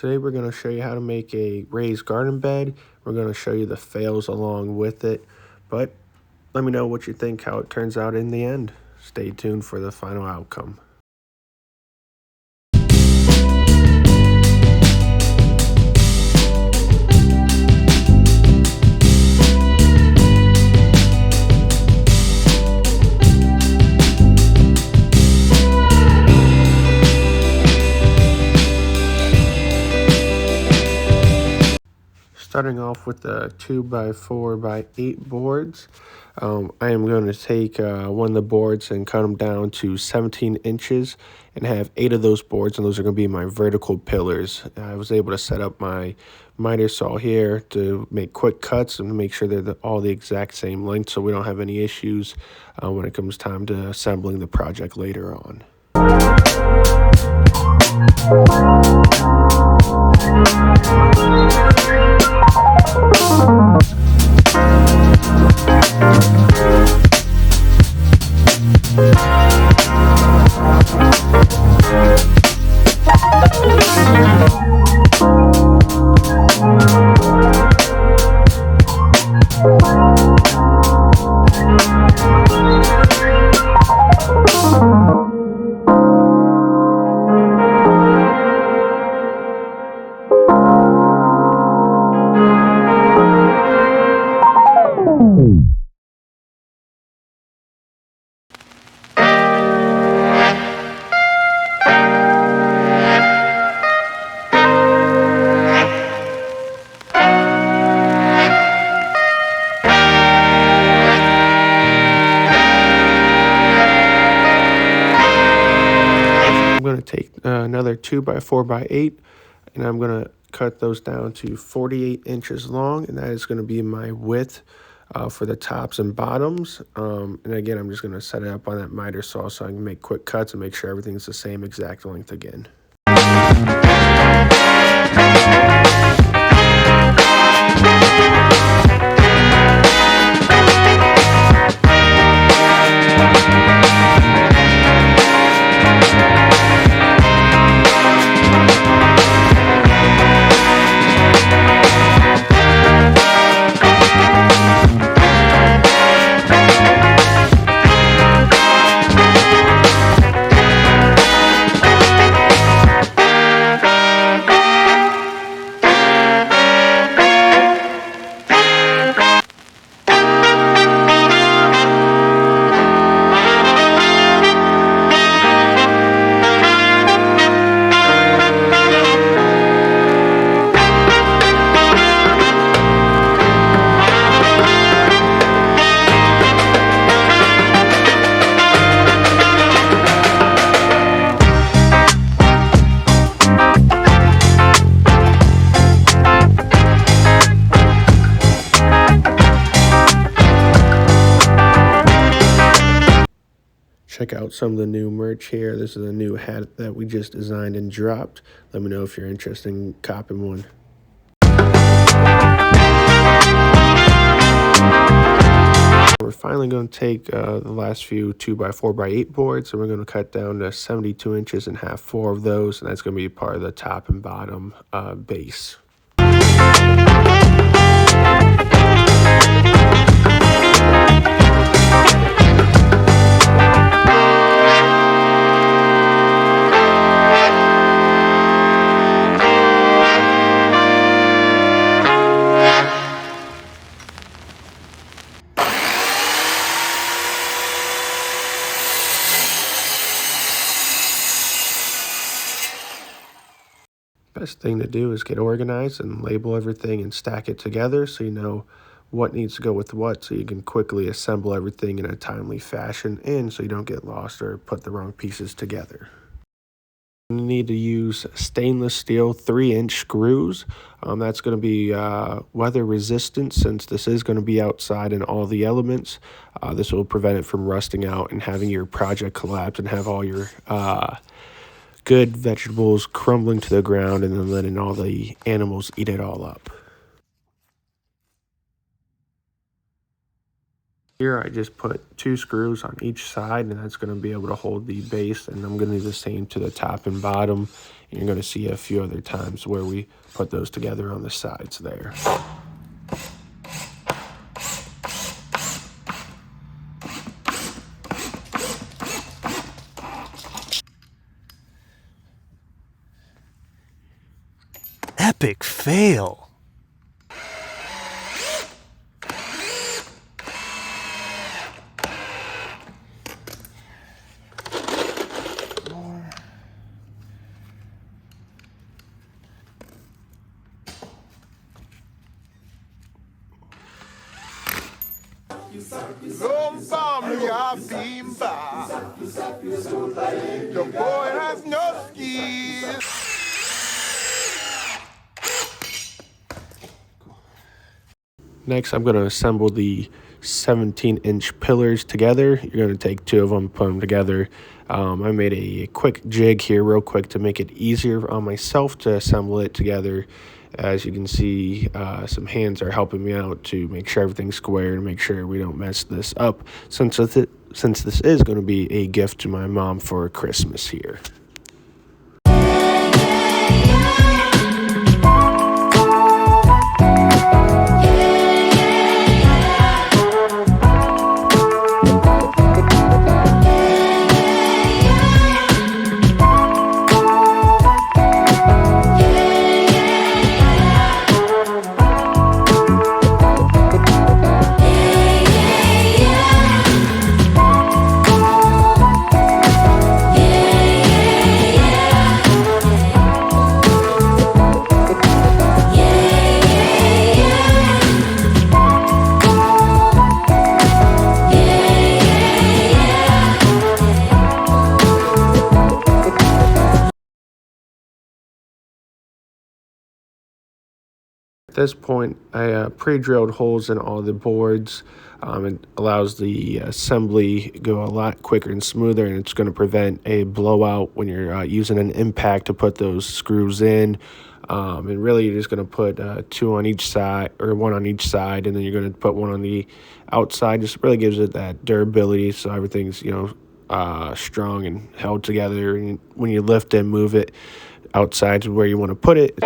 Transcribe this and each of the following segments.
Today we're going to show you how to make a raised garden bed. We're going to show you the fails along with it, but let me know what you think, how it turns out in the end. Stay tuned for the final outcome. Starting off with the 2x4x8 boards, I am going to take one of the boards and cut them down to 17 inches and have 8 of those boards, and those are going to be my vertical pillars. I was able to set up my miter saw here to make quick cuts and make sure they're all the exact same length so we don't have any issues when it comes time to assembling the project later on. I'm going to take another 2x4x8 and I'm going to cut those down to 48 inches long, and that is going to be my width for the tops and bottoms. And again, I'm just going to set it up on that miter saw so I can make quick cuts and make sure everything's the same exact length again. Check out some of the new merch here. This is a new hat that we just designed and dropped. Let me know if you're interested in copping one. We're finally going to take the last few 2x4x8 boards, and we're going to cut down to 72 inches and have 4 of those, and that's going to be part of the top and bottom base. Best thing to do is get organized and label everything and stack it together so you know what needs to go with what, so you can quickly assemble everything in a timely fashion and so you don't get lost or put the wrong pieces together. You need to use stainless steel 3-inch screws. That's going to be weather resistant since this is going to be outside in all the elements. This will prevent it from rusting out and having your project collapse and have all your good vegetables crumbling to the ground and then letting all the animals eat it all up. Here I just put 2 screws on each side, and that's going to be able to hold the base, and I'm going to do the same to the top and bottom. And you're going to see a few other times where we put those together on the sides there. Epic fail. The boy has no skills. Next, I'm going to assemble the 17-inch pillars together. You're going to take 2 of them, put them together. I made a quick jig here real quick to make it easier on myself to assemble it together. As you can see, some hands are helping me out to make sure everything's square and make sure we don't mess this up, since this is going to be a gift to my mom for Christmas here. At this point, I pre-drilled holes in all the boards. It allows the assembly go a lot quicker and smoother, and it's going to prevent a blowout when you're using an impact to put those screws in. And really, you're just going to put 2 on each side, or 1 on each side, and then you're going to put 1 on the outside. Just really gives it that durability, so everything's strong and held together. And when you lift and move it outside to where you want to put it.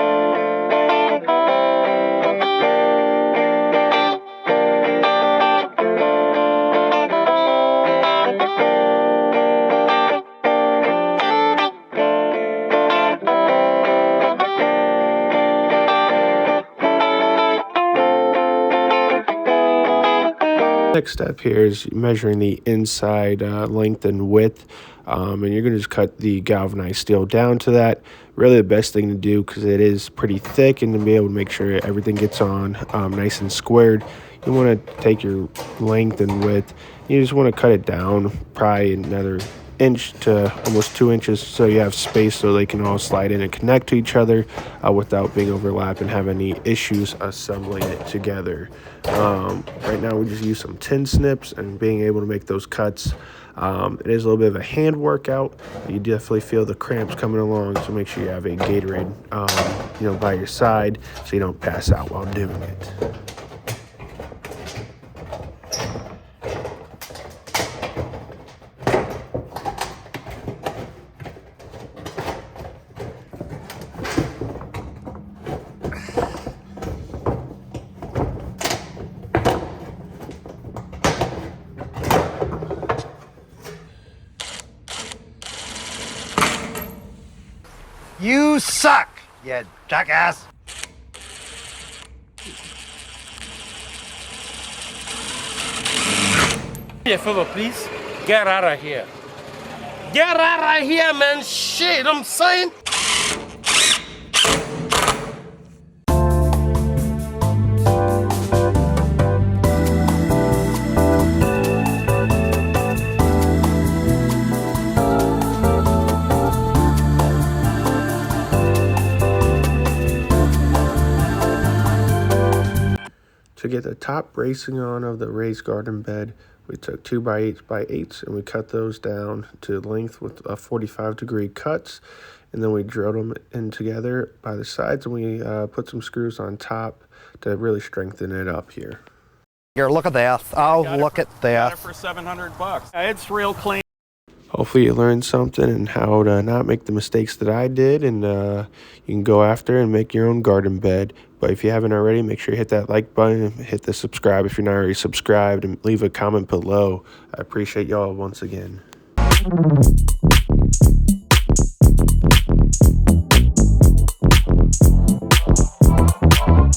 Next step here is measuring the inside length and width, and you're going to just cut the galvanized steel down to that. Really the best thing to do, because it is pretty thick, and to be able to make sure everything gets on nice and squared, you want to take your length and width, you just want to cut it down probably another inch to almost 2 inches, so you have space so they can all slide in and connect to each other without being overlapped and have any issues assembling it together. Right now we just use some tin snips and being able to make those cuts. It is a little bit of a hand workout. You definitely feel the cramps coming along, so make sure you have a Gatorade by your side so you don't pass out while doing it. You suck, you jackass. Hey, fella, please. Get out of here. Get out of here, man. Shit, I'm saying. To get the top bracing on of the raised garden bed, we took 2x8x8s and we cut those down to length with 45-degree cuts, and then we drilled them in together by the sides, and we put some screws on top to really strengthen it up here. Here, look at that. Oh, look at Got that. it for $700. It's real clean. Hopefully you learned something and how to not make the mistakes that I did, and you can go after and make your own garden bed. But if you haven't already, make sure you hit that like button and hit the subscribe if you're not already subscribed, and leave a comment below. I appreciate y'all once again.